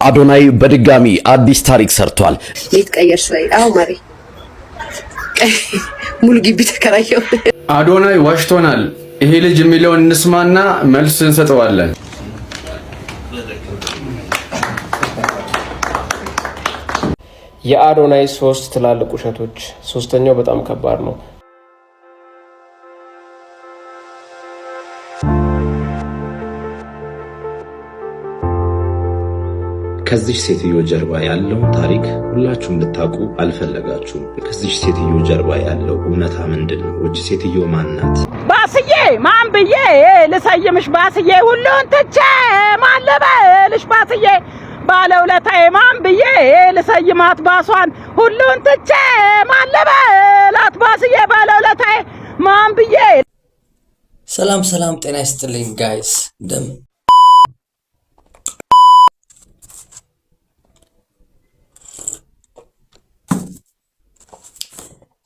አዶናይ በድጋሚ አዲስ ታሪክ ሰርቷል። ቤት ቀየርሽ ወይ? አዎ ማሪ ሙሉ ግቢ ተከራየው። አዶናይ ዋሽቶናል። ይሄ ልጅ የሚለውን እንስማና መልስ እንሰጠዋለን። የአዶናይ 3 ትላልቅ ውሸቶች። ሶስተኛው በጣም ከባድ ነው። ከዚህ ሴትዮ ጀርባ ያለውን ታሪክ ሁላችሁም እንድታውቁ አልፈለጋችሁም። ከዚህ ሴትዮ ጀርባ ያለው እውነታ ምንድነው? እቺ ሴትዮ ማን ናት? ባስዬ ማን ብዬ ልሰይምሽ? ባስዬ ሁሉን ትቼ ማን ልበልሽ? ባስዬ ባለውለታዬ ማን ብዬ ልሰይማት? ባሷን ሁሉን ትቼ ማን ልበላት? ባስዬ ባለውለታዬ ማን ብዬ። ሰላም ጤና ይስጥልኝ ጋይስ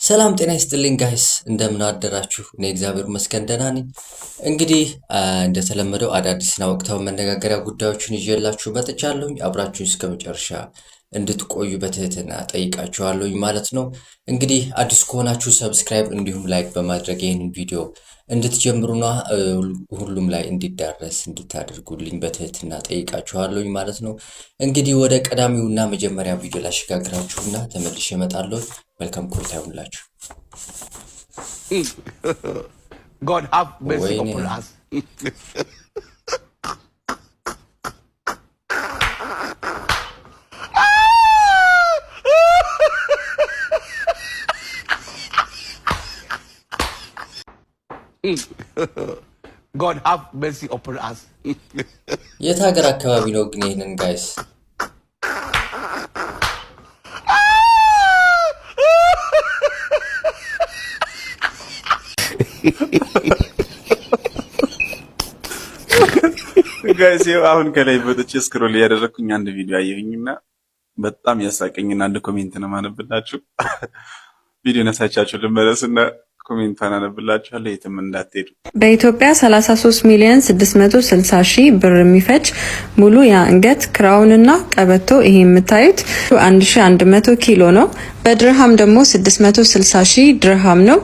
ሰላም ጤና ይስጥልኝ ጋይስ እንደምን አደራችሁ? እኔ እግዚአብሔር ይመስገን ደህና ነኝ። እንግዲህ እንደተለመደው አዳዲስና ወቅታዊ መነጋገሪያ ጉዳዮችን ይዤላችሁ መጥቻለሁ። አብራችሁ እስከ መጨረሻ እንድትቆዩ በትህትና ጠይቃችኋለሁ ማለት ነው። እንግዲህ አዲስ ከሆናችሁ ሰብስክራይብ እንዲሁም ላይክ በማድረግ ይህንን ቪዲዮ እንድትጀምሩና ሁሉም ላይ እንዲዳረስ እንድታደርጉልኝ በትህትና ጠይቃችኋለሁ ማለት ነው። እንግዲህ ወደ ቀዳሚውና መጀመሪያ ቪዲዮ ላሽጋግራችሁና ተመልሼ እመጣለሁ። መልካም ቆይታ ይሁንላችሁ። God have mercy upon us. God have mercy upon us. የት ሀገር አካባቢ ነው ግን ይሄንን ጋይስ? ጋይስ አሁን ከላይ ወጥቼ ስክሮል ያደረኩኝ አንድ ቪዲዮ አየሁኝና በጣም ያሳቀኝና አንድ ኮሜንት ነው ማነብላችሁ። ቪዲዮ ነሳቻችሁ ልመለስና ኮሜንቱን አነብላችኋለሁ። የትም እንዳትሄዱ። በኢትዮጵያ 33,660,000 ብር የሚፈጅ ሙሉ የአንገት ክራውንና ቀበቶ ይሄ የምታዩት 1100 ኪሎ ነው። በድርሃም ደግሞ 660,000 ድርሃም ነው።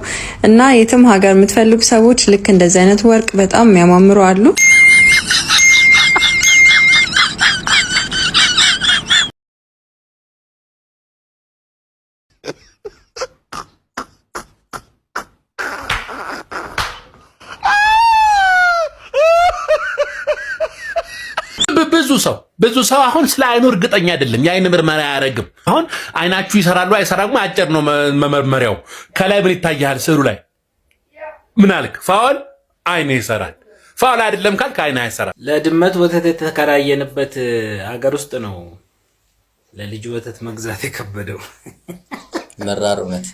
እና የትም ሀገር የምትፈልጉ ሰዎች ልክ እንደዚህ አይነት ወርቅ በጣም የሚያማምሩ አሉ። ብዙ ሰው አሁን ስለ አይኑ እርግጠኛ አይደለም። የአይን ምርመራ አያረግም። አሁን አይናችሁ ይሰራሉ አይሰራም አጭር ነው መመርመሪያው። ከላይ ምን ይታያል? ስዕሉ ላይ ምን አልክ? ፋውል አይን ይሰራል። ፋውል አይደለም ካልክ አይን አይሰራም። ለድመት ወተት የተከራየንበት ሀገር ውስጥ ነው ለልጅ ወተት መግዛት የከበደው። መራር እውነት።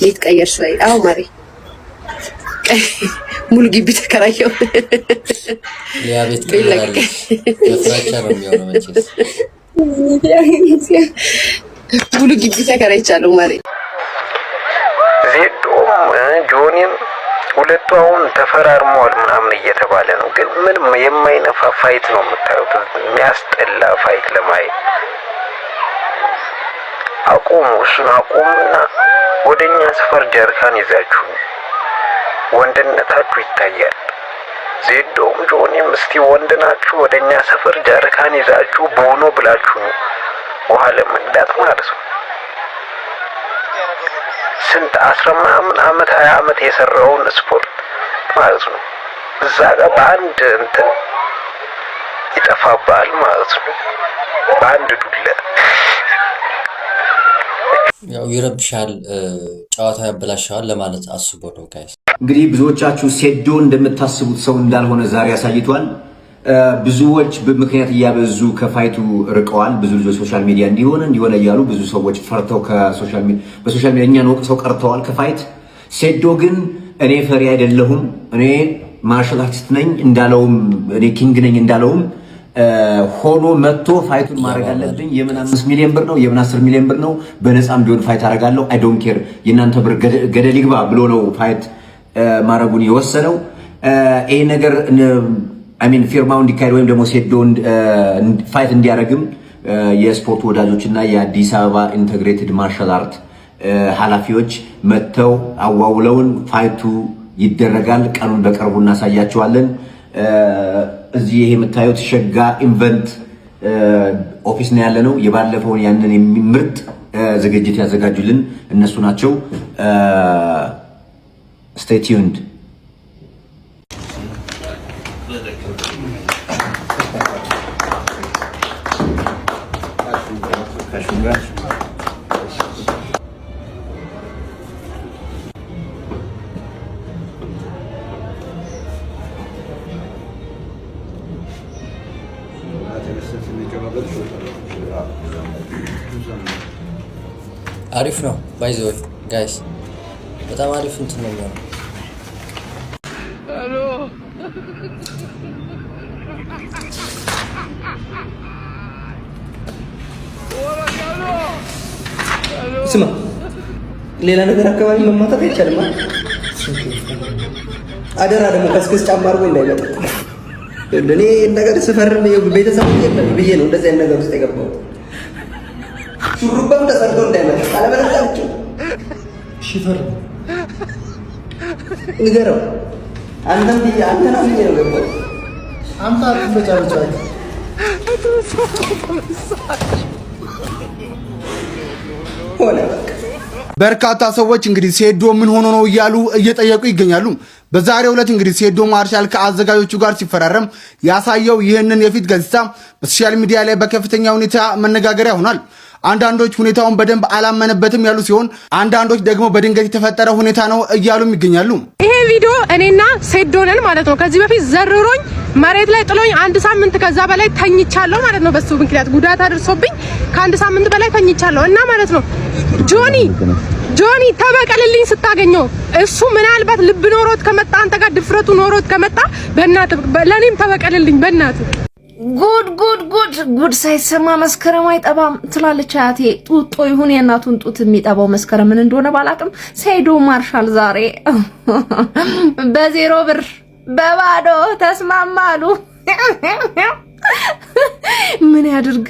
ቤት ቀየርሽ ወይ? አዎ ማሪ ሙሉ ግቢ ተከራየው። ያ ቤት ቀየራለች። ፍራቻ ነው የሚሆነው መቼስ። ሙሉ ግቢ ተከራይቻለሁ ማሪ። ዜዶም ጆኒም ሁለቱ አሁን ተፈራርመዋል ምናምን እየተባለ ነው። ግን ምንም የማይነፋ ፋይት ነው የምታዩት። የሚያስጠላ ፋይት ለማየት። አቁሙ፣ እሱን አቁሙና ወደኛ ሰፈር ጀርካን ይዛችሁ ወንድነታችሁ ይታያል። ዜዶም ጆኒም እስቲ ወንድናችሁ ወደኛ ሰፈር ጀርካን ይዛችሁ ቦኖ ብላችሁ ውሃ ለመቅዳት ማለት ነው። ስንት 10 ምናምን ዓመት 20 ዓመት የሰራውን ስፖርት ማለት ነው እዛ ጋር በአንድ እንትን ይጠፋባል ማለት ነው። በአንድ ዱላ ያው ይረብሻል፣ ጨዋታ ያበላሻል ለማለት አስቦ ነው ጋይስ። እንግዲህ ብዙዎቻችሁ ሴዶ እንደምታስቡት ሰው እንዳልሆነ ዛሬ አሳይቷል። ብዙዎች በምክንያት እያበዙ ከፋይቱ ርቀዋል። ብዙ ልጆች ሶሻል ሚዲያ እንዲሆነ እያሉ ብዙ ሰዎች ፈርተው በሶሻል ሚዲያ እኛን ወቅሰው ቀርተዋል ከፋይት። ሴዶ ግን እኔ ፈሪ አይደለሁም፣ እኔ ማርሻል አርቲስት ነኝ እንዳለውም እኔ ኪንግ ነኝ እንዳለውም ሆኖ መጥቶ ፋይቱን ማድረግ አለብኝ። የምን 5 ሚሊዮን ብር ነው የምን 10 ሚሊዮን ብር ነው በነፃም ቢሆን ፋይት አደርጋለሁ። አይ ዶንት ኬር የእናንተ ብር ገደል ይግባ ብሎ ነው ፋይት ማድረጉን የወሰነው። ይሄ ነገር ፊርማው እንዲካሄድ ወይም ደግሞ ሴዶ ፋይት እንዲያደርግም የስፖርት ወዳጆችና የአዲስ አበባ ኢንተግሬትድ ማርሻል አርት ኃላፊዎች መጥተው አዋውለውን ፋይቱ ይደረጋል። ቀኑን በቅርቡ እናሳያቸዋለን። እዚህ ይሄ የምታዩት ሸጋ ኢቨንት ኦፊስ ነው ያለ ነው። የባለፈውን ያንን ምርጥ ዝግጅት ያዘጋጁልን እነሱ ናቸው። ስቴይ ቲዩንድ። አሪፍ ነው ባይ ዘ ወይ ጋይስ፣ በጣም አሪፍ እንትን ነው የሚሆነው። ስማ ሌላ ነገር አካባቢ መማታት አይቻልም። አደራ ደግሞ ከስከስ ጫማ አድርጎ እንዳይመጣ። እኔ ነገር ስፈርም ቤተሰብ ብዬ ነው እንደዚህ አይነት ነገር ውስጥ የገባሁት። ሹሩባም ተሰርቶ እንዳይመጣ አለበለዚያችሁ ሽፈር ንገረው። አንተና ብዬ ነው ገባሁት። አንተ አትበጫበጫ። ሆነ በርካታ ሰዎች እንግዲህ ሴዶ ምን ሆኖ ነው እያሉ እየጠየቁ ይገኛሉ። በዛሬው ዕለት እንግዲህ ሴዶ ማርሻል ከአዘጋጆቹ ጋር ሲፈራረም ያሳየው ይህንን የፊት ገጽታ በሶሻል ሚዲያ ላይ በከፍተኛ ሁኔታ መነጋገሪያ ሆኗል። አንዳንዶች ሁኔታውን በደንብ አላመነበትም ያሉ ሲሆን፣ አንዳንዶች ደግሞ በድንገት የተፈጠረ ሁኔታ ነው እያሉም ይገኛሉ። ይሄ ቪዲዮ እኔና ሴዶ ነን ማለት ነው። ከዚህ በፊት ዘርሮኝ መሬት ላይ ጥሎኝ 1 ሳምንት ከዛ በላይ ተኝቻለሁ ማለት ነው። በሱ ምክንያት ጉዳት አድርሶብኝ ከ1 ሳምንት በላይ ተኝቻለሁ እና ማለት ነው ጆኒ ተበቀልልኝ ስታገኘው። እሱ ምናልባት ልብ ኖሮት ከመጣ አንተ ጋር ድፍረቱ ኖሮት ከመጣ በእናትህ ለኔም ተበቀልልኝ በእናትህ። ጉድ ሳይሰማ መስከረም አይጠባም ትላለች አያቴ። ጡጦ ይሁን የእናቱን ጡት የሚጠባው መስከረም ምን እንደሆነ ባላቅም ሴዶ ማርሻል ዛሬ በ0 ብር በባዶ ተስማማሉ። ምን ያድርግ?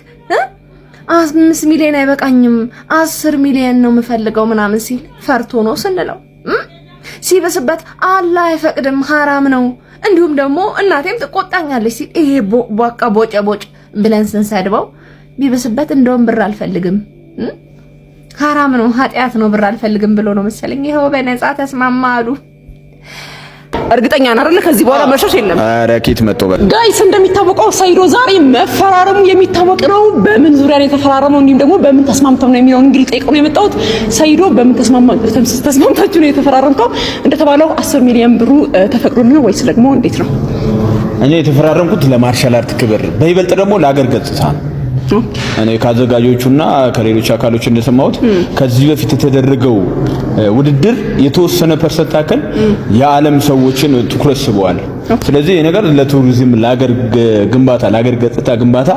5 ሚሊዮን አይበቃኝም 10 ሚሊዮን ነው የምፈልገው ምናምን ሲል ፈርቶ ነው ስንለው ሲበስበት አላህ አይፈቅድም ሐራም ነው እንዲሁም ደግሞ እናቴም ትቆጣኛለች ሲል ይሄ በቃ ቦጨ ብለን ስንሰድበው ቢበስበት እንደውም ብር አልፈልግም ሐራም ነው ኃጢያት ነው ብር አልፈልግም ብሎ ነው መሰለኝ ይሄው በነፃ ተስማማሉ። እርግጠኛ ነን አይደል? ከዚህ በኋላ መሸሽ የለም። ኧረ ኬት መጥቶ ጋይስ እንደሚታወቀው ሰይዶ ዛሬ መፈራረሙ የሚታወቅ ነው። በምን ዙሪያ ነው የተፈራረመው እንዲሁም ደግሞ በምን ተስማምተው ነው የሚለውን እንግዲህ ጠይቀው ነው የመጣሁት። ሰይዶ በምን ተስማምታችሁ ነው የተፈራረምከው? እንደተባለው 10 ሚሊዮን ብሩ ተፈቅዶልኝ ወይስ ደግሞ እንዴት ነው? እኔ የተፈራረምኩት ለማርሻል አርት ክብር በይበልጥ ደግሞ ለሀገር ገጽታ ነው። እኔ ካዘጋጆቹና ከሌሎች አካሎች እንደሰማሁት ከዚህ በፊት የተደረገው ውድድር የተወሰነ ፐርሰንት አከል የዓለም ሰዎችን ትኩረት ስበዋል። ስለዚህ ይሄ ነገር ለቱሪዝም፣ ለሀገር ግንባታ፣ ለሀገር ገጽታ ግንባታ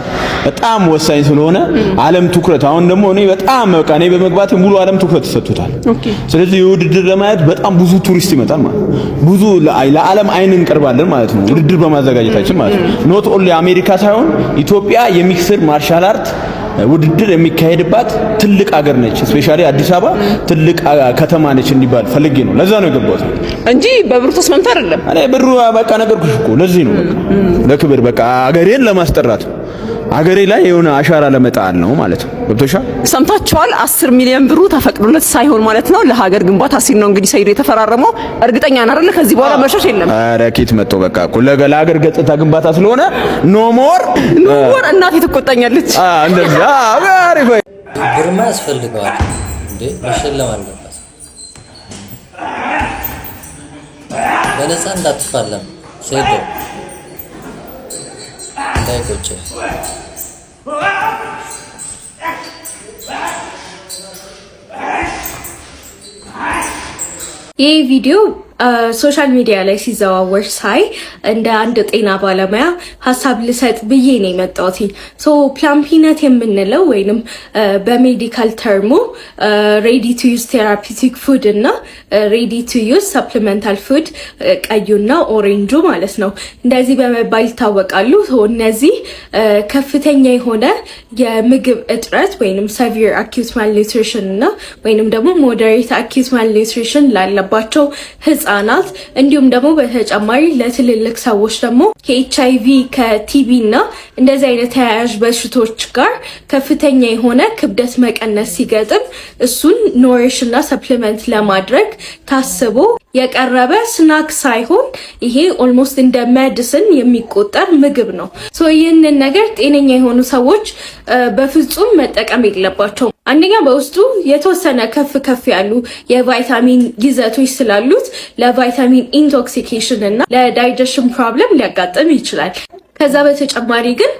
በጣም ወሳኝ ስለሆነ ዓለም ትኩረት አሁን ደግሞ እኔ በጣም በቃ እኔ በመግባት ሙሉ ዓለም ትኩረት ተሰጥቷል። ስለዚህ የውድድር ለማየት በጣም ብዙ ቱሪስት ይመጣል ማለት ነው። ብዙ ለዓለም አይን እንቀርባለን ማለት ነው ውድድር በማዘጋጀታችን ማለት ነው። ኖት ኦንሊ አሜሪካ ሳይሆን ኢትዮጵያ የሚክስር ማርሻል አርት ውድድር የሚካሄድባት ትልቅ ሀገር ነች። ስፔሻሊ አዲስ አበባ ትልቅ ከተማ ነች እንዲባል ፈልጌ ነው። ለዛ ነው የገባሁት እንጂ በብሩ ተስማምታ አይደለም። እኔ ብሩ በቃ ነገርኩሽ እኮ ለዚህ ነው በቃ ለክብር በቃ ሀገሬን ለማስጠራት ሀገሬ ላይ የሆነ አሻራ ለመጣል ነው ማለት ነው። ገብቶሻል? ሰምታችኋል። 10 ሚሊዮን ብሩ ተፈቅዶለት ሳይሆን ማለት ነው ለሀገር ግንባታ ሲል ነው እንግዲህ ሰይዶ የተፈራረመው። እርግጠኛ ነን አይደል? ከዚህ በኋላ መሸሽ የለም። ኧረ ኬት መጥቶ በቃ እኮ ለሀገር ገጽታ ግንባታ ስለሆነ ኖ ሞር እናቴ ትቆጣኛለች። እንደዚህ አሪፍ ግርማ ያስፈልገዋል እንዴ መሸለም አለበት። በነፃ እንዳትፋለም ሰይዶ እንዳይቆጭ ይህ ቪዲዮ ሶሻል ሚዲያ ላይ ሲዘዋወር ሳይ እንደ አንድ ጤና ባለሙያ ሀሳብ ልሰጥ ብዬ ነው የመጣሁት። ሶ ፕላምፒነት የምንለው ወይንም በሜዲካል ተርሙ ሬዲ ቱ ዩዝ ቴራፒቲክ ፉድ እና ሬዲ ቱ ዩዝ ሰፕሊመንታል ፉድ ቀዩና ኦሬንጁ ማለት ነው እንደዚህ በመባል ይታወቃሉ። እነዚህ ከፍተኛ የሆነ የምግብ እጥረት ወይንም ሰቪር አኪዩት ማልኒትሪሽን እና ወይንም ደግሞ ሞዴሬት አኪዩት ማልኒትሪሽን ላለባቸው ህፃናት እንዲሁም ደግሞ በተጨማሪ ለትልልቅ ሰዎች ደግሞ ከኤችአይቪ ከቲቢ እና እንደዚህ አይነት ተያያዥ በሽቶች ጋር ከፍተኛ የሆነ ክብደት መቀነስ ሲገጥም እሱን ኖሪሽ እና ሰፕሊመንት ለማድረግ ታስቦ የቀረበ ስናክ ሳይሆን ይሄ ኦልሞስት እንደ ሜዲሲን የሚቆጠር ምግብ ነው። ሶ ይህንን ነገር ጤነኛ የሆኑ ሰዎች በፍጹም መጠቀም የለባቸውም። አንደኛ በውስጡ የተወሰነ ከፍ ያሉ የቫይታሚን ይዘቶች ስላሉት ለቫይታሚን ኢንቶክሲኬሽን እና ለዳይጀሽን ፕሮብለም ሊያጋጥም ይችላል። ከዛ በተጨማሪ ግን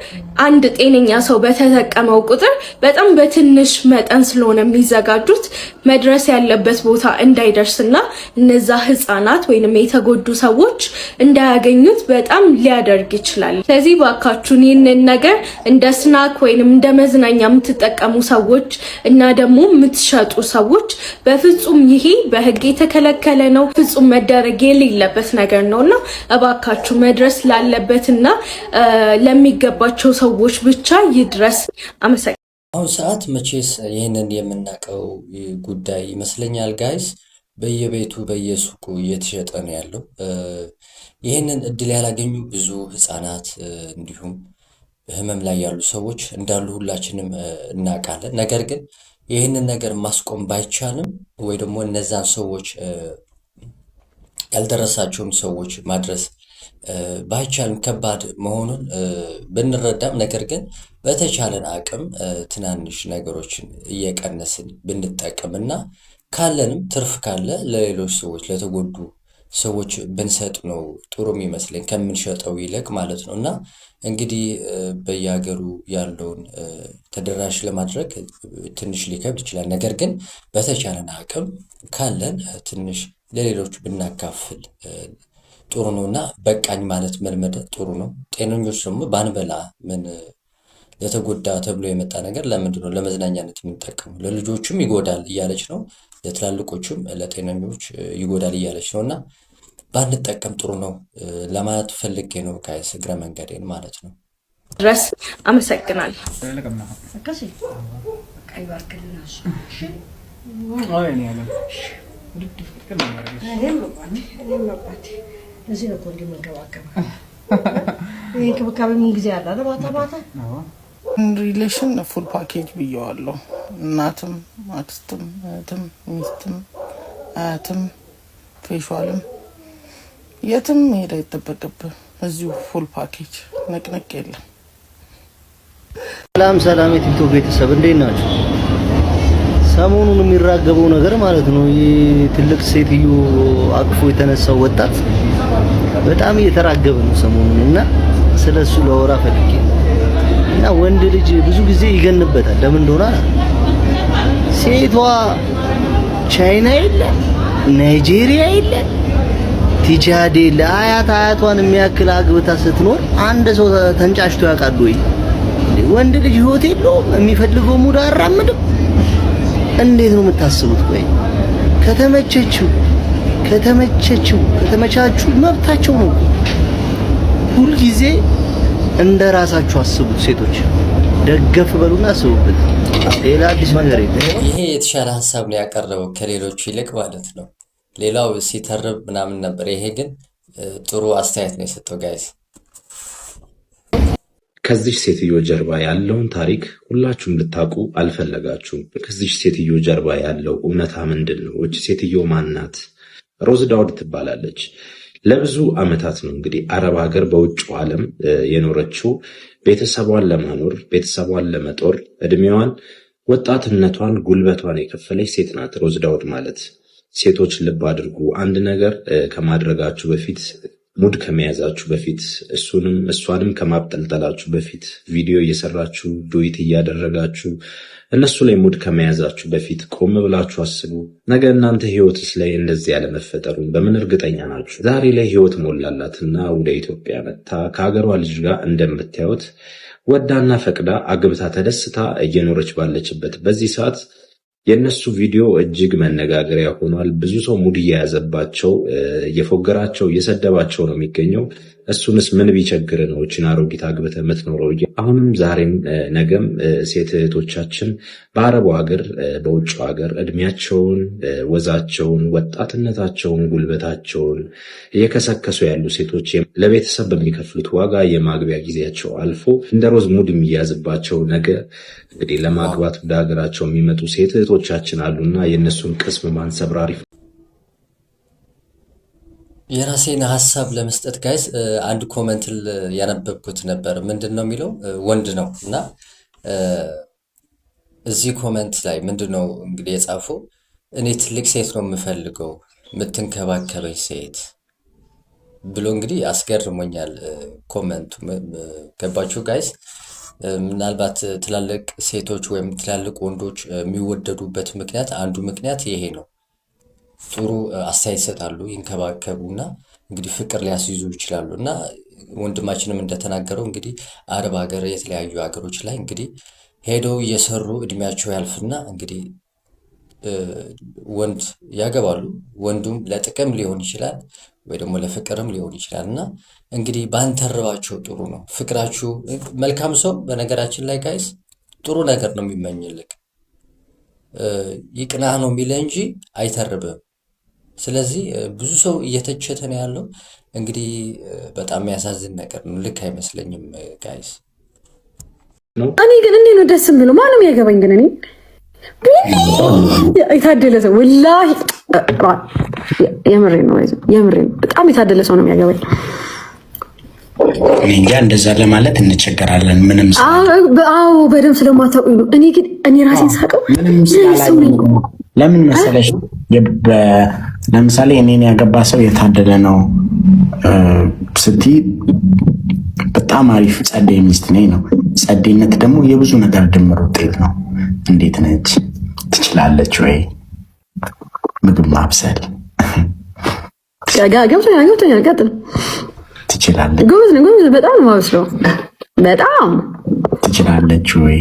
አንድ ጤነኛ ሰው በተጠቀመው ቁጥር በጣም በትንሽ መጠን ስለሆነ የሚዘጋጁት መድረስ ያለበት ቦታ እንዳይደርስና እነዛ ህፃናት ወይንም የተጎዱ ሰዎች እንዳያገኙት በጣም ሊያደርግ ይችላል። ስለዚህ ባካችሁን ይህንን ነገር እንደ ስናክ ወይንም እንደ መዝናኛ የምትጠቀሙ ሰዎች እና ደግሞ የምትሸጡ ሰዎች በፍጹም ይሄ በህግ የተከለከለ ነው፣ ፍጹም መደረግ የሌለበት ነገር ነውና እባካችሁ መድረስ ላለበትና ለሚገባቸው ሰዎች ብቻ ይድረስ። አመሰግናለሁ። አሁን ሰዓት መቼስ ይህንን የምናውቀው ጉዳይ ይመስለኛል ጋይስ፣ በየቤቱ በየሱቁ እየተሸጠ ነው ያለው። ይህንን እድል ያላገኙ ብዙ ህፃናት እንዲሁም በህመም ላይ ያሉ ሰዎች እንዳሉ ሁላችንም እናውቃለን። ነገር ግን ይህንን ነገር ማስቆም ባይቻልም ወይ ደግሞ እነዛን ሰዎች ያልደረሳቸውን ሰዎች ማድረስ ባይቻልም ከባድ መሆኑን ብንረዳም ነገር ግን በተቻለን አቅም ትናንሽ ነገሮችን እየቀነስን ብንጠቀምና ካለንም ትርፍ ካለ ለሌሎች ሰዎች ለተጎዱ ሰዎች ብንሰጥ ነው ጥሩ የሚመስለኝ ከምንሸጠው ይልቅ ማለት ነው። እና እንግዲህ በየሀገሩ ያለውን ተደራሽ ለማድረግ ትንሽ ሊከብድ ይችላል። ነገር ግን በተቻለን አቅም ካለን ትንሽ ለሌሎች ብናካፍል ጥሩ ነውና በቃኝ ማለት መልመድ ጥሩ ነው። ጤነኞች ደግሞ ባንበላ ምን ለተጎዳ ተብሎ የመጣ ነገር ለምንድን ነው ለመዝናኛነት የምንጠቀመው? ለልጆችም ይጎዳል እያለች ነው፣ ለትላልቆችም ለጤነኞች ይጎዳል እያለች ነውና ባንጠቀም ጥሩ ነው ለማለት ፈልጌ ነው ጋይስ፣ እግረ መንገዴን ማለት ነው። ድረስ አመሰግናለሁ። እዚህ ነው እንዲህ መንከባከባ ይሄ እንክብካቤ ምን ጊዜ አለ አይደል? ማታ ማታ ሪሌሽን ፉል ፓኬጅ ብየዋለሁ። እናትም አክስትም እህትም ሚስትም አያትም ፌሻልም የትም ሄዳ አይጠበቅብህ። እዚሁ ፉል ፓኬጅ ነቅነቅ የለም። ሰላም የቲክቶክ ቤተሰብ እንዴት ናችሁ? ሰሞኑን የሚራገበው ነገር ማለት ነው ትልቅ ሴትዮ አቅፎ የተነሳው ወጣት በጣም እየተራገበ ነው ሰሞኑን እና ስለሱ ለወራ ፈልጌ እና ወንድ ልጅ ብዙ ጊዜ ይገንበታል። ለምን እንደሆነ ሴቷ ቻይና የለ ናይጄሪያ የለ ቲቻዴ ለአያቷን የሚያክል አግብታ ስትኖር አንድ ሰው ተንጫጭቶ ያውቃል ወይ? ወንድ ልጅ ህይወት የለውም? የሚፈልገው ሙድ አራምድም? እንዴት ነው የምታስቡት? ቆይ ከተመቻቹ መብታቸው ነው። ሁሉ ጊዜ እንደ ራሳችሁ አስቡት። ሴቶች ደገፍ በሉና አስቡበት። ሌላ አዲስ ነገር የለም። ይሄ የተሻለ ሀሳብ ነው ያቀረበው ከሌሎቹ ይልቅ ማለት ነው። ሌላው ሲተርብ ምናምን ነበር። ይሄ ግን ጥሩ አስተያየት ነው የሰጠው ጋይስ። ከዚህ ሴትዮ ጀርባ ያለውን ታሪክ ሁላችሁም ልታውቁ አልፈለጋችሁም። ከዚህ ሴትዮ ጀርባ ያለው እውነታ ምንድን ነው? እቺ ሴትዮ ማናት? ሮዝ ዳውድ ትባላለች። ለብዙ ዓመታት ነው እንግዲህ አረብ ሀገር በውጭው ዓለም የኖረችው። ቤተሰቧን ለማኖር ቤተሰቧን ለመጦር እድሜዋን፣ ወጣትነቷን፣ ጉልበቷን የከፈለች ሴት ናት ሮዝ ዳውድ ማለት። ሴቶች ልብ አድርጉ፣ አንድ ነገር ከማድረጋችሁ በፊት ሙድ ከመያዛችሁ በፊት እሷንም ከማብጠልጠላችሁ በፊት ቪዲዮ እየሰራችሁ ዱዊት እያደረጋችሁ እነሱ ላይ ሙድ ከመያዛችሁ በፊት ቆም ብላችሁ አስቡ። ነገ እናንተ ህይወትስ ላይ እንደዚህ ያለ መፈጠሩን በምን እርግጠኛ ናችሁ? ዛሬ ላይ ህይወት ሞላላትና ወደ ኢትዮጵያ መጥታ ከሀገሯ ልጅ ጋር እንደምታዩት ወዳና ፈቅዳ አግብታ ተደስታ እየኖረች ባለችበት በዚህ ሰዓት የነሱ ቪዲዮ እጅግ መነጋገሪያ ሆኗል። ብዙ ሰው ሙድ እየያዘባቸው እየፎገራቸው እየሰደባቸው ነው የሚገኘው። እሱንስ ምን ቢቸግር ነው እችን አሮጊት አግብተህ የምትኖረው? አሁንም ዛሬም ነገም ሴት እህቶቻችን በአረቡ ሀገር በውጭ ሀገር እድሜያቸውን ወዛቸውን ወጣትነታቸውን ጉልበታቸውን እየከሰከሱ ያሉ ሴቶች ለቤተሰብ በሚከፍሉት ዋጋ የማግቢያ ጊዜያቸው አልፎ እንደ ሮዝ ሙድ የሚያዝባቸው ነገ እንግዲህ ለማግባት ወደ ሀገራቸው የሚመጡ ሴት እህቶቻችን አሉና የእነሱን ቅስም ማንሰብር አሪፍ። የራሴን ሀሳብ ለመስጠት ጋይስ አንድ ኮመንት ያነበብኩት ነበር። ምንድን ነው የሚለው? ወንድ ነው እና እዚህ ኮመንት ላይ ምንድን ነው እንግዲህ የጻፈው እኔ ትልቅ ሴት ነው የምፈልገው የምትንከባከበኝ ሴት ብሎ እንግዲህ አስገርሞኛል ኮመንቱ። ገባችሁ ጋይስ? ምናልባት ትላልቅ ሴቶች ወይም ትላልቅ ወንዶች የሚወደዱበት ምክንያት አንዱ ምክንያት ይሄ ነው። ጥሩ አስተያየት ይሰጣሉ፣ ይንከባከቡና እንግዲህ ፍቅር ሊያስይዙ ይችላሉ። እና ወንድማችንም እንደተናገረው እንግዲህ አረብ ሀገር የተለያዩ ሀገሮች ላይ እንግዲህ ሄደው እየሰሩ እድሜያቸው ያልፍና እንግዲህ ወንድ ያገባሉ። ወንዱም ለጥቅም ሊሆን ይችላል ወይ ደግሞ ለፍቅርም ሊሆን ይችላል። እና እንግዲህ ባንተርባቸው ጥሩ ነው። ፍቅራችሁ መልካም ሰው በነገራችን ላይ ጋይስ ጥሩ ነገር ነው የሚመኝልክ፣ ይቅናህ ነው የሚለ እንጂ አይተርብም። ስለዚህ ብዙ ሰው እየተቸተ ነው ያለው። እንግዲህ በጣም የሚያሳዝን ነገር ነው። ልክ አይመስለኝም ጋይስ። እኔ ግን እንዴት ነው ደስ የሚለው? ማንም ያገባኝ ግን እኔ የታደለ ሰው ወላሂ የምሬን ነው የምሬን በጣም የታደለ ሰው ነው የሚያገባኝ። እኔ እንጃ እንደዛ ለማለት እንቸገራለን። ምንም አዎ በደንብ ስለማታውቁኝ ነው። እኔ ግን እኔ ራሴን ሳቀው ለምን መሰለሽ? ለምሳሌ እኔን ያገባ ሰው የታደለ ነው ስትይ በጣም አሪፍ ጸደይ ሚስት ነኝ ነው። ጸደይነት ደግሞ የብዙ ነገር ድምር ውጤት ነው። እንዴት ነች? ትችላለች ወይ? ምግብ ማብሰል ገብቶኛል። ቀጥል። ትችላለች። ጎበዝ በጣም ነው ማብሰለው። በጣም ትችላለች ወይ?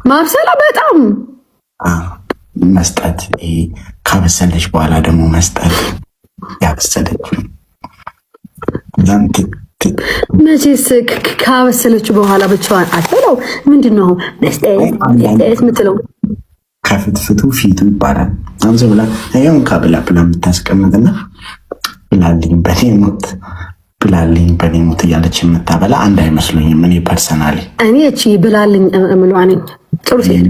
ማብሰላ በጣም መስጠት፣ ካበሰለች በኋላ ደግሞ መስጠት። ያበሰለች መቼስ ካበሰለችው በኋላ ብቻዋን አትበላው። ምንድነው መስጠት የምትለው? ከፍትፍቱ ፊቱ ይባላል። አንዘ ብላ ያውን ካብላ ብላ የምታስቀምጥና ብላልኝ በኔ ሞት እያለች የምታበላ አንድ አይመስሉኝም። እኔ ፐርሰናሊ እኔ እቺ ብላልኝ እምሏ ነኝ። ጥሩ ሴት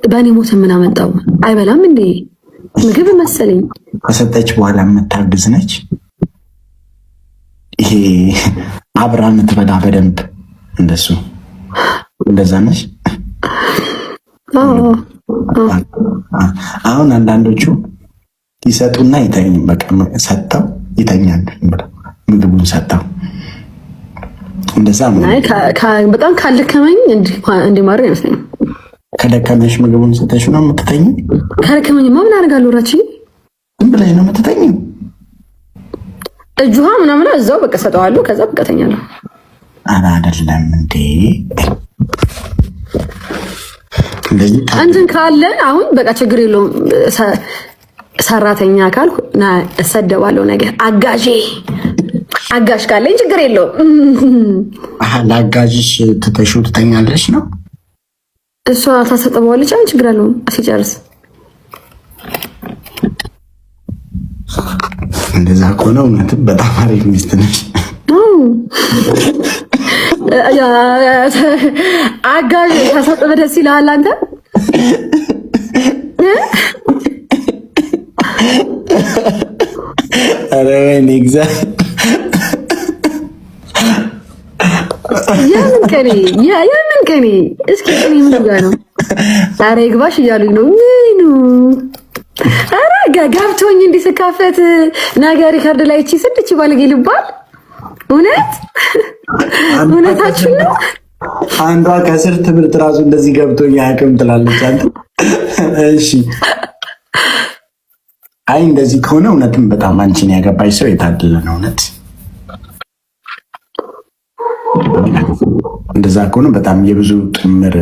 በኔ ሞት ምን አመጣው? አይበላም እንዴ? ምግብ መሰለኝ። ከሰጠች በኋላ የምታግዝ ነች። ይሄ አብራ የምትበላ በደንብ እንደዛ ነች። አሁን አንዳንዶቹ ይሰጡና ይተኝ በቃ ሰጥተው ይተኛል። ምግቡን ሰጥተው እንደዛ ነው። በጣም ካልደከመኝ እንዲማር አይመስለኝም። ከደከመሽ ምግቡን ሰጥተሽ ነው የምትተኝ? ካልደከመኝማ ምን አደርጋለሁ? ራቺ ዝም ብለሽ ነው የምትተኝ? እጁሃ ምናምን እዛው በቃ ሰጠዋለሁ። ከዛ በቃ ተኛለሁ። ኧረ አይደለም እንዴ እንትን ካለ አሁን በቃ ችግር የለውም። ሰራተኛ ካልኩ ና እሰደባለሁ። ነገር አጋዥ ካለኝ ችግር የለውም። ለአጋዥሽ ትተሽው ትተኛለሽ ነው? እሷ ታሰጠበዋለች። አሁን ችግር አለው ሲጨርስ። እንደዛ ከሆነ እውነትም በጣም አሪፍ ሚስት ነች። አጋዥ ታሰጠበ ደስ ይልሃል አንተ? ኧረ ወይኔ እግዚአብሔር የምን ቀኔ እስኪ ቀኔ ምን ጋር ነው? ዛሬ ግባሽ እያሉኝ ነው። ምኑ ኧረ ጋብቶኝ እንዲህ ስካፈት ነገር ሪከርድ ላይ እቺ ስድች ባለጌ ልባል እውነታችን ነው። አንዷ ከስር ትምህርት ራሱ እንደዚህ ገብቶ ያቅም ትላለች አንተ። እሺ አይ እንደዚህ ከሆነ እውነትም በጣም አንቺን ያገባሽ ሰው የታደለ ነው። እውነት እንደዛ ከሆነ በጣም የብዙ ጥምር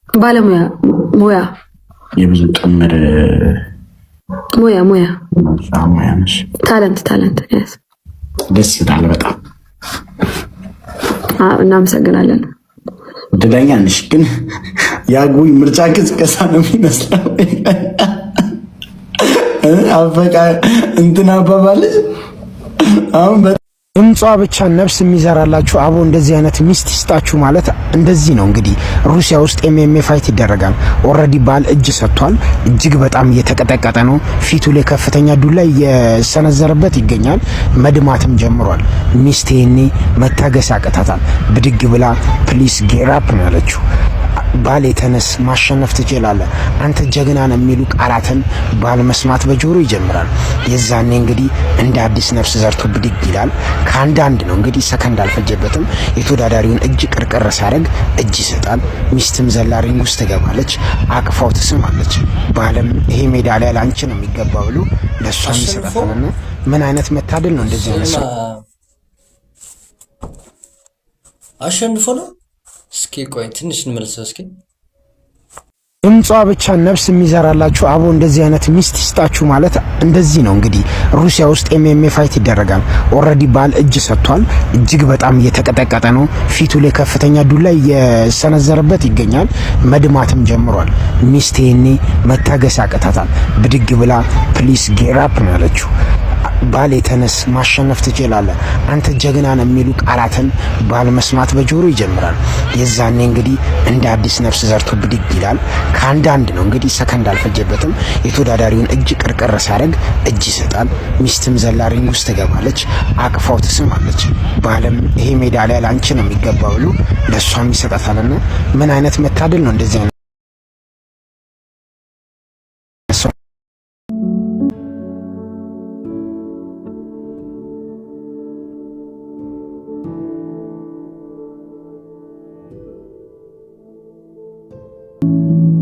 ባለሙያ የብዙ ጥምር ሙያ ነሽ። ታለንት ደስ ይላል በጣም። እናመሰግናለን። እድለኛ ነሽ። ግን የአጉይ ምርጫ ቅስቀሳ ነው የሚመስለው። አፈቃ እንትን አባባልሽ አሁን ድምጿ ብቻ ነፍስ የሚዘራላችሁ አቦ እንደዚህ አይነት ሚስት ይስጣችሁ ማለት እንደዚህ ነው። እንግዲህ ሩሲያ ውስጥ ኤምኤምኤ ፋይት ይደረጋል። ኦልሬዲ ባል እጅ ሰጥቷል። እጅግ በጣም እየተቀጠቀጠ ነው። ፊቱ ላይ ከፍተኛ ዱላ እየሰነዘረበት ይገኛል። መድማትም ጀምሯል። ሚስት ይሄኔ መታገስ ያቅታታል። ብድግ ብላ ፕሊስ ጌራፕ ነው ያለችው። ባል የተነስ ማሸነፍ ትችላለህ አንተ ጀግና ነው የሚሉ ቃላትን ባል መስማት በጆሮ ይጀምራል። የዛኔ እንግዲህ እንደ አዲስ ነፍስ ዘርቶ ብድግ ይላል። ከአንዳንድ ነው እንግዲህ ሰከንድ አልፈጀበትም። የተወዳዳሪውን እጅ ቅርቅር ሲያደርግ እጅ ይሰጣል። ሚስትም ዘላ ሪንግ ውስጥ ትገባለች። አቅፋው ትስማለች። ባልም ይሄ ሜዳሊያ ላንቺ ነው የሚገባ ብሎ ለሷም ይሰጣታልና ምን አይነት መታደል ነው እንደዚህ አይነት ሰው አሸንፎ ነው። እስኪ ቆይ ትንሽ እንመልሰው። እስኪ ድምጿ ብቻ ነፍስ የሚዘራላችሁ አቦ እንደዚህ አይነት ሚስት ይስጣችሁ ማለት እንደዚህ ነው። እንግዲህ ሩሲያ ውስጥ ኤምኤምኤ ፋይት ይደረጋል። ኦልሬዲ ባል እጅ ሰጥቷል። እጅግ በጣም እየተቀጠቀጠ ነው። ፊቱ ላይ ከፍተኛ ዱላ እየሰነዘረበት ይገኛል። መድማትም ጀምሯል። ሚስት ይሄኔ መታገስ ያቅታታል። ብድግ ብላ ፕሊስ ጌራፕ ነው ያለችው። ባል የተነስ ማሸነፍ ትችላለህ አንተ ጀግና ነው የሚሉ ቃላትን ባል መስማት በጆሮ ይጀምራል። የዛኔ እንግዲህ እንደ አዲስ ነፍስ ዘርቶ ብድግ ይላል። ከአንዳንድ ነው እንግዲህ ሰከንድ አልፈጀበትም። የተወዳዳሪውን እጅ ቅርቅር ሲያደርግ እጅ ይሰጣል። ሚስትም ዘላ ሪንግ ውስጥ ትገባለች። አቅፋው ትስማለች። ባልም ይሄ ሜዳሊያ ላንቺ ነው የሚገባ ብሎ ለሷም ይሰጣታልና ምን አይነት መታደል ነው እንደዚህ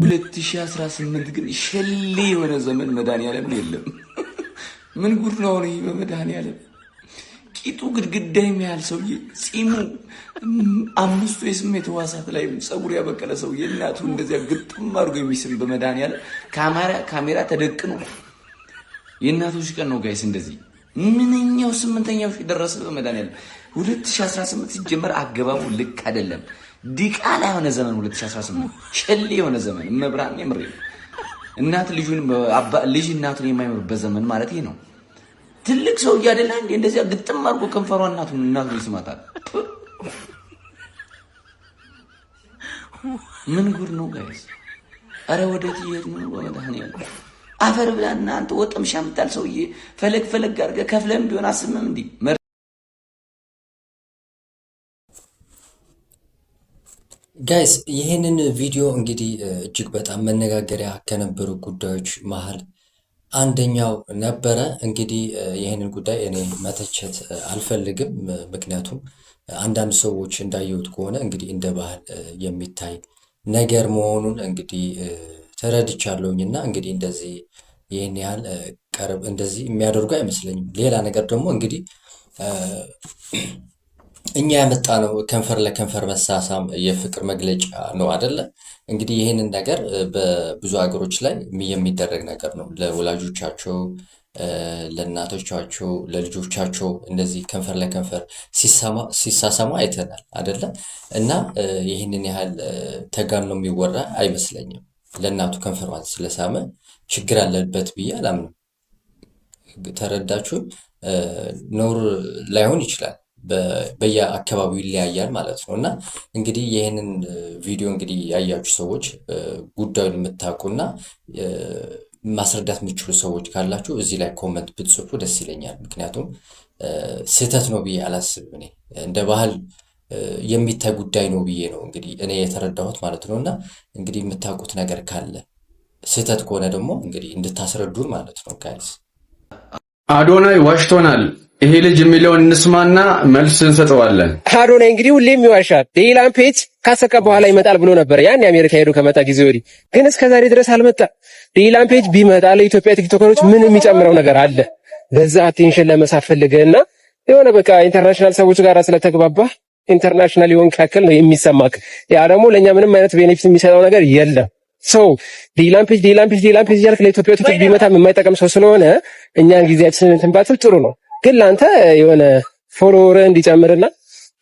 ሁለት ሺህ 18 ግን ሸሌ የሆነ ዘመን መድኃኒዓለም የለም። ምን ጉድ ነው ይሄ በመድኃኒዓለም ቂጡ ግድግዳ የሚያህል ሰውዬ ጺሙ 5 የስሜት ሕዋሳት ላይ ጸጉር ያበቀለ ሰውዬ እናቱ እንደዚያ ግጥም አድርጎ የሚስም በመድኃኒዓለም ካሜራ ተደቅኖ የእናቶች ቀን ነው ጋይስ። እንደዚህ ምንኛው 8ኛው ሺህ ደረሰ በመድኃኒዓለም 2018 ሲጀመር አገባቡ ልክ አይደለም። ዲቃላ የሆነ ዘመን 2018 ሸሌ የሆነ ዘመን መብራን የምሬ እናት ልጅ እናቱን የማይምርበት ዘመን ማለት ይሄ ነው። ትልቅ ሰው እያደላ እንዴ እንደዚያ ግጥም አድርጎ ከንፈሯ እናቱን ይስማታል። ምን ጉድ ነው ጋይስ! አረ ወዴት እየሄድን ነው? በመድኃኒዓለም አፈር ብላ እናንተ ወጥምሻ የምታል ሰውዬ ፈለግ አድርገህ ከፍለም ቢሆን አስመም እንዴ ጋይስ ይህንን ቪዲዮ እንግዲህ እጅግ በጣም መነጋገሪያ ከነበሩ ጉዳዮች መሀል አንደኛው ነበረ። እንግዲህ ይህንን ጉዳይ እኔ መተቸት አልፈልግም። ምክንያቱም አንዳንድ ሰዎች እንዳየሁት ከሆነ እንግዲህ እንደ ባህል የሚታይ ነገር መሆኑን እንግዲህ ተረድቻለሁኝ እና እንግዲህ እንደዚህ ይህን ያህል ቀርብ እንደዚህ የሚያደርጉ አይመስለኝም። ሌላ ነገር ደግሞ እንግዲህ እኛ ያመጣ ነው ከንፈር ለከንፈር መሳሳም የፍቅር መግለጫ ነው አይደለ? እንግዲህ ይህንን ነገር በብዙ ሀገሮች ላይ የሚደረግ ነገር ነው። ለወላጆቻቸው፣ ለእናቶቻቸው፣ ለልጆቻቸው እንደዚህ ከንፈር ለከንፈር ሲሳሳሙ አይተናል አይደለ? እና ይህንን ያህል ተጋኖ የሚወራ አይመስለኝም። ለእናቱ ከንፈሯን ስለሳመ ችግር አለበት ብዬ አላምንም። ተረዳችሁ? ነውር ላይሆን ይችላል፣ በየአካባቢው ይለያያል ማለት ነው። እና እንግዲህ ይህንን ቪዲዮ እንግዲህ ያያችሁ ሰዎች ጉዳዩን የምታውቁና ማስረዳት የምችሉ ሰዎች ካላችሁ እዚህ ላይ ኮመንት ብትጽፉ ደስ ይለኛል። ምክንያቱም ስህተት ነው ብዬ አላስብም። እኔ እንደ ባህል የሚታይ ጉዳይ ነው ብዬ ነው እንግዲህ እኔ የተረዳሁት ማለት ነው። እና እንግዲህ የምታውቁት ነገር ካለ ስህተት ከሆነ ደግሞ እንግዲህ እንድታስረዱን ማለት ነው ጋይስ። አዶናይ ዋሽቶናል። ይሄ ልጅ የሚለውን እንስማና መልስ እንሰጠዋለን። አዶናይ እንግዲህ ሁሌም ይዋሻል። ሌላም ፔጅ ካሰቀ በኋላ ይመጣል ብሎ ነበር ያን የአሜሪካ ሄዶ ከመጣ ጊዜ ወዲህ፣ ግን እስከዛሬ ድረስ አልመጣም። ሌላም ፔጅ ቢመጣ ለኢትዮጵያ ቲክቶከሮች ምን የሚጨምረው ነገር አለ? በዛ አቴንሽን ለመሳብ ፈልገህና የሆነ በቃ ኢንተርናሽናል ሰዎች ጋር ስለተግባባ ኢንተርናሽናል የሆንክ ያክል ነው የሚሰማክ። ያ ደግሞ ለኛ ምንም አይነት ቤኔፊት የሚሰጠው ነገር የለም። ሰው ሌላም ፔጅ እያልክ ለኢትዮጵያ ቲክቶክ ቢመታም የማይጠቅም ሰው ስለሆነ እኛን ጊዜያችንን እንትን ባትል ጥሩ ነው። ግን ለአንተ የሆነ ፎሎወር እንዲጨምርና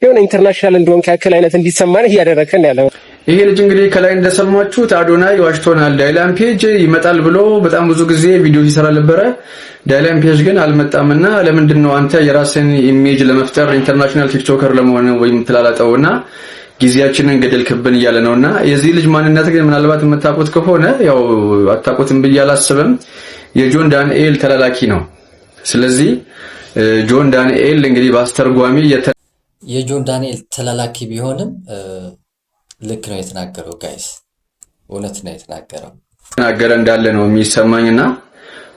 የሆነ ኢንተርናሽናል እንደሆንክ ያክል አይነት እንዲሰማን እያደረግከን ያለው ይሄ ልጅ እንግዲህ ከላይ እንደሰማችሁት አዶናይ ዋሽቶናል። ዳይላም ፔጅ ይመጣል ብሎ በጣም ብዙ ጊዜ ቪዲዮ ሲሰራ ነበረ። ዳይላም ፔጅ ግን አልመጣምና ለምንድን ነው አንተ የራስን ኢሜጅ ለመፍጠር ኢንተርናሽናል ቲክቶከር ለመሆን ወይም ትላላጠውና ጊዜያችንን ገደልክብን እያለ ነውና የዚህ ልጅ ማንነት ግን ምናልባት የምታውቁት ከሆነ ያው አታውቁትም ብዬ አላስብም። የጆን ዳንኤል ተላላኪ ነው። ስለዚህ ጆን ዳንኤል እንግዲህ በአስተርጓሚ የጆን ዳንኤል ተላላኪ ቢሆንም ልክ ነው የተናገረው ጋይስ፣ እውነት ነው የተናገረ እንዳለ ነው የሚሰማኝና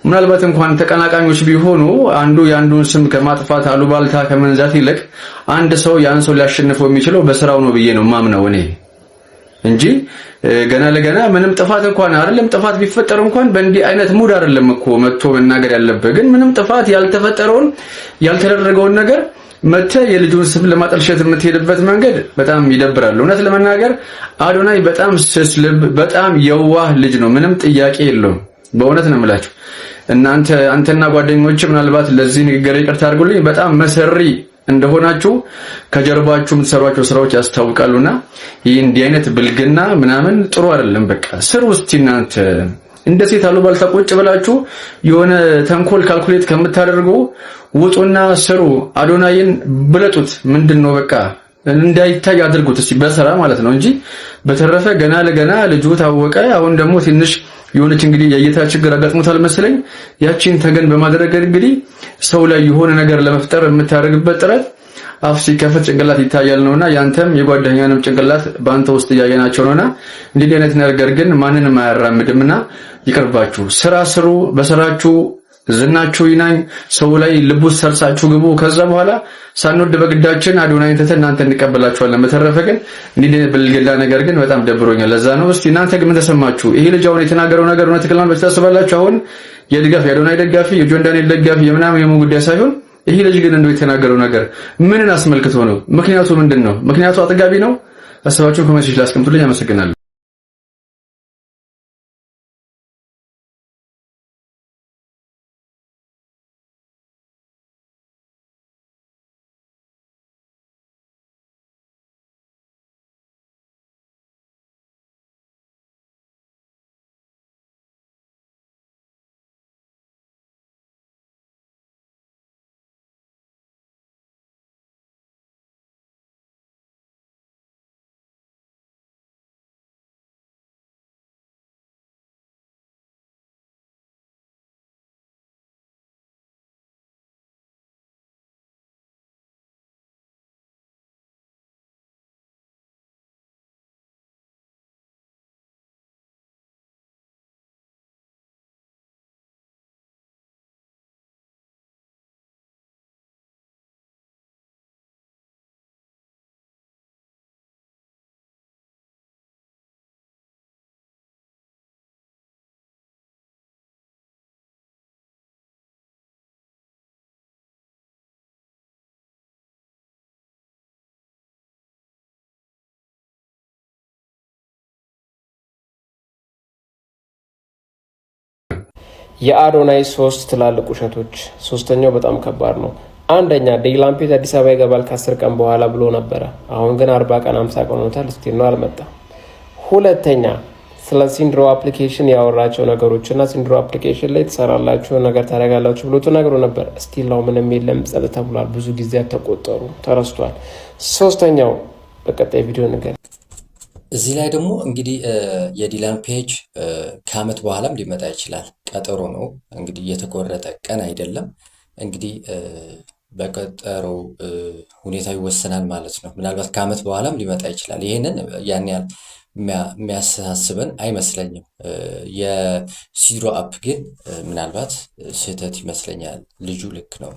ምናልባት እንኳን ተቀናቃኞች ቢሆኑ አንዱ የአንዱን ስም ከማጥፋት አሉባልታ ከመንዛት ይልቅ አንድ ሰው ያን ሰው ሊያሸንፈው የሚችለው በስራው ነው ብዬ ነው ማምነው እኔ እንጂ ገና ለገና ምንም ጥፋት እንኳን አይደለም ጥፋት ቢፈጠር እንኳን በእንዲህ አይነት ሙድ አይደለም እኮ መጥቶ መናገር ያለበት። ግን ምንም ጥፋት ያልተፈጠረውን ያልተደረገውን ነገር መተ የልጁን ስም ለማጠልሸት የምትሄድበት መንገድ በጣም ይደብራል። እውነት ለመናገር አዶናይ በጣም ስስ ልብ፣ በጣም የዋህ ልጅ ነው። ምንም ጥያቄ የለውም። በእውነት ነው የምላችሁ። አንተና ጓደኞች ምናልባት ለዚህ ንግግር ይቅርታ አድርጉልኝ፣ በጣም መሰሪ እንደሆናችሁ ከጀርባችሁ የምትሰሯቸው ስራዎች ያስታውቃሉና ይህ እንዲህ አይነት ብልግና ምናምን ጥሩ አይደለም። በቃ ስሩ እስቲ እናንተ እንደ ሴት አሉባልታ ቁጭ ብላችሁ የሆነ ተንኮል ካልኩሌት ከምታደርጉ ውጡና ስሩ። አዶናይን ብለጡት። ምንድነው በቃ እንዳይታይ አድርጉት እስቲ በስራ ማለት ነው እንጂ በተረፈ ገና ለገና ልጁ ታወቀ። አሁን ደግሞ ትንሽ የሆነች እንግዲህ የእይታ ችግር አጋጥሞታል መሰለኝ። ያቺን ተገን በማድረግ እንግዲህ ሰው ላይ የሆነ ነገር ለመፍጠር የምታደርግበት ጥረት አፍ ሲከፈት ጭንቅላት ይታያል ነውና ያንተም የጓደኛንም ጭንቅላት ባንተ ውስጥ እያየናቸው ነውና እንዲህ አይነት ነገር ግን ማንንም አያራምድምና ይቅርባችሁ። ስራ ስሩ፣ በስራችሁ ዝናችሁ ይናኝ፣ ሰው ላይ ልቡስ ሰርሳችሁ ግቡ። ከዛ በኋላ ሳንወድ በግዳችን አዶናይን ተተ እናንተ እንቀበላችኋለን። በተረፈ ግን እንዲህ ብልግላ ነገር ግን በጣም ደብሮኛል። ለዛ ነው እስቲ እናንተ ግን ተሰማችሁ? ይሄ ልጅ አሁን የተናገረው ነገር እውነት ክላን በተታሰባላችሁ? አሁን የአዶናይ ደጋፊ የጆን ዳንኤል ደጋፊ የምናምን የሙ ጉዳይ ሳይሆን ይሄ ልጅ ግን እንደው የተናገረው ነገር ምንን አስመልክቶ ነው? ምክንያቱ ምንድነው? ምክንያቱ አጥጋቢ ነው? ሀሳባችሁን ኮሜንት ላይ አስቀምጡልኝ። አመሰግናለሁ። የአዶናይ ሶስት ትላልቅ ውሸቶች። ሶስተኛው በጣም ከባድ ነው። አንደኛ ዴላምፔት አዲስ አበባ ይገባል ከ10 ቀን በኋላ ብሎ ነበረ። አሁን ግን 40 ቀን 50 ቀን ሆኖታል፣ ስቲል ነው አልመጣም። ሁለተኛ ስለ ሲንድሮ አፕሊኬሽን ያወራቸው ነገሮችና ሲንድሮ አፕሊኬሽን ላይ ትሰራላችሁ ነገር ታደርጋላችሁ ብሎ ተናግሮ ነበር። ስቲል ነው ምንም የለም፣ ጸጥ ተብሏል። ብዙ ጊዜያት ተቆጠሩ፣ ተረስቷል። ሶስተኛው በቀጣይ ቪዲዮ ነገር እዚህ ላይ ደግሞ እንግዲህ የዲላን ፔጅ ከአመት በኋላም ሊመጣ ይችላል። ቀጠሮ ነው እንግዲህ የተቆረጠ ቀን አይደለም። እንግዲህ በቀጠሮ ሁኔታ ይወሰናል ማለት ነው። ምናልባት ከአመት በኋላም ሊመጣ ይችላል። ይህንን ያን ያህል የሚያሳስበን አይመስለኝም። የሲድሮ አፕ ግን ምናልባት ስህተት ይመስለኛል። ልጁ ልክ ነው።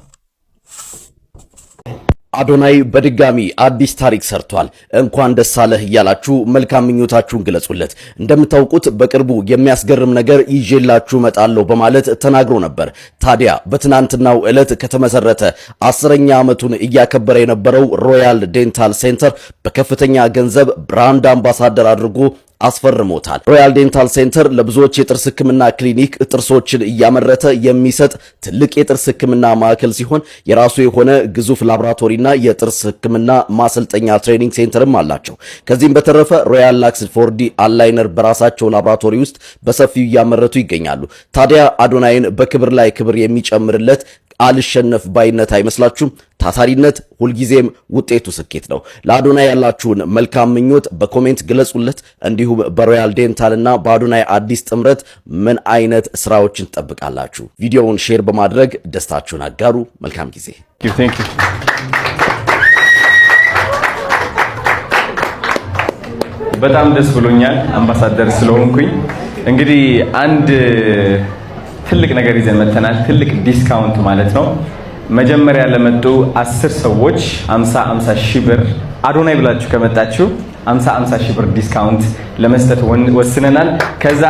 አዶናይ በድጋሚ አዲስ ታሪክ ሰርቷል። እንኳን ደስ አለህ እያላችሁ መልካም ምኞታችሁን ግለጹለት። እንደምታውቁት በቅርቡ የሚያስገርም ነገር ይዤላችሁ እመጣለሁ በማለት ተናግሮ ነበር። ታዲያ በትናንትናው ዕለት ከተመሰረተ 10ኛ ዓመቱን እያከበረ የነበረው ሮያል ዴንታል ሴንተር በከፍተኛ ገንዘብ ብራንድ አምባሳደር አድርጎ አስፈርሞታል። ሮያል ዴንታል ሴንተር ለብዙዎች የጥርስ ሕክምና ክሊኒክ ጥርሶችን እያመረተ የሚሰጥ ትልቅ የጥርስ ሕክምና ማዕከል ሲሆን የራሱ የሆነ ግዙፍ ላቦራቶሪና የጥርስ ሕክምና ማሰልጠኛ ትሬኒንግ ሴንተርም አላቸው። ከዚህም በተረፈ ሮያል ላክስ 4D አላይነር በራሳቸው ላቦራቶሪ ውስጥ በሰፊው እያመረቱ ይገኛሉ። ታዲያ አዶናይን በክብር ላይ ክብር የሚጨምርለት አልሸነፍ ባይነት አይመስላችሁም? ታታሪነት ሁልጊዜም ውጤቱ ስኬት ነው። ለአዶናይ ያላችሁን መልካም ምኞት በኮሜንት ግለጹለት። እንዲሁም በሮያል ዴንታል እና በአዶናይ አዲስ ጥምረት ምን አይነት ስራዎችን ትጠብቃላችሁ? ቪዲዮውን ሼር በማድረግ ደስታችሁን አጋሩ። መልካም ጊዜ። በጣም ደስ ብሎኛል አምባሳደር ስለሆንኩኝ። እንግዲህ አንድ ትልቅ ነገር ይዘን መተናል። ትልቅ ዲስካውንት ማለት ነው። መጀመሪያ ለመጡ 10 ሰዎች 50 ሺህ ብር አዶናይ ብላችሁ ከመጣችሁ 50 ሺህ ብር ዲስካውንት ለመስጠት ወስነናል። ከዛ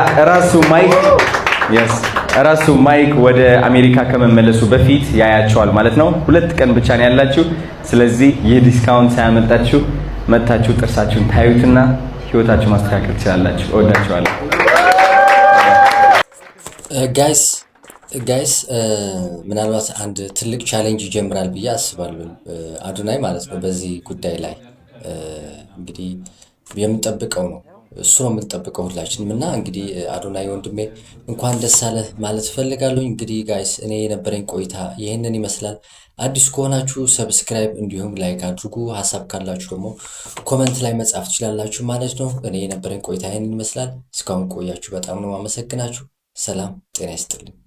ራሱ ማይክ ወደ አሜሪካ ከመመለሱ በፊት ያያቸዋል ማለት ነው። 2 ቀን ብቻ ነው ያላችሁ። ስለዚህ ይህ ዲስካውንት ሳያመጣችሁ መታችሁ ጥርሳችሁን ታዩትና ህይወታችሁ ማስተካከል ትችላላችሁ። እወዳችኋለሁ። ጋይስ ምናልባት አንድ ትልቅ ቻሌንጅ ይጀምራል ብዬ አስባለሁ አዶናይ ማለት ነው። በዚህ ጉዳይ ላይ እንግዲህ የምንጠብቀው ነው፣ እሱ ነው የምንጠብቀው ሁላችንም። እና እንግዲህ አዶናይ ወንድሜ እንኳን ደስ አለህ ማለት እፈልጋለሁ። እንግዲህ ጋይስ እኔ የነበረኝ ቆይታ ይህንን ይመስላል። አዲስ ከሆናችሁ ሰብስክራይብ እንዲሁም ላይክ አድርጉ። ሀሳብ ካላችሁ ደግሞ ኮመንት ላይ መጻፍ ትችላላችሁ ማለት ነው። እኔ የነበረኝ ቆይታ ይህንን ይመስላል። እስካሁን ቆያችሁ በጣም ነው ማመሰግናችሁ። ሰላም ጤና ይስጥልኝ።